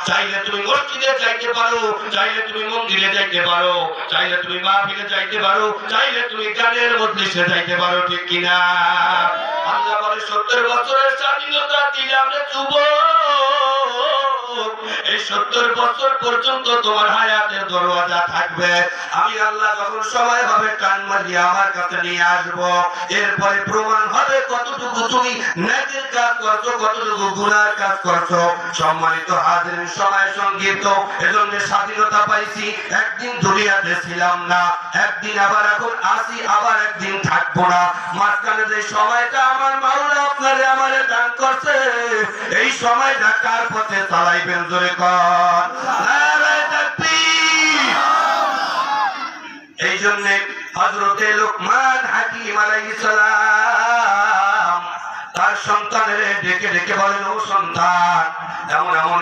চাইলে তুমি মসজিদে যাইতে পারো, চাইলে তুমি মন্দিরে যাইতে পারো, চাইলে তুমি মাহফিলে যাইতে পারো, চাইলে তুমি গানের মজলিসে যাইতে পারো, ঠিক কিনা? আল্লাহ বলে 70 বছরের স্বাধীনতা দিলাম রে যুবক, এই 70 বছর পর্যন্ত তোমার হায়াতের দরওয়াজা থাকবে। আমি আল্লাহ যখন সময় হবে কান মারিয়ে আমার কাছে নিয়ে আসবো, এরপরে প্রমাণ হবে কতটুকু তুমি নেকের কাজ করছো, কতটুকু গুনার কাজ করছো। সম্মানিত হাজিরিন, সময় সংক্ষিপ্ত, এজন্য স্বাধীনতা পাইছি, একদিন দুনিয়াতে ছিলাম না, একদিন আবার এখন আসি, আবার একদিন থাকবো না। মাঝখানে যে সময়টা আমার মাওলা আপনারে আমারে দান করছে, এই সময়টা কার পথে চালাইবেন জোরে কর নারায়ে তাকবীর। এই জন্য হযরতে লোকমান হাকিম আলাইহিস সালাম তার সন্তানের ডেকে ডেকে বলেন, ও সন্তান, এমন এমন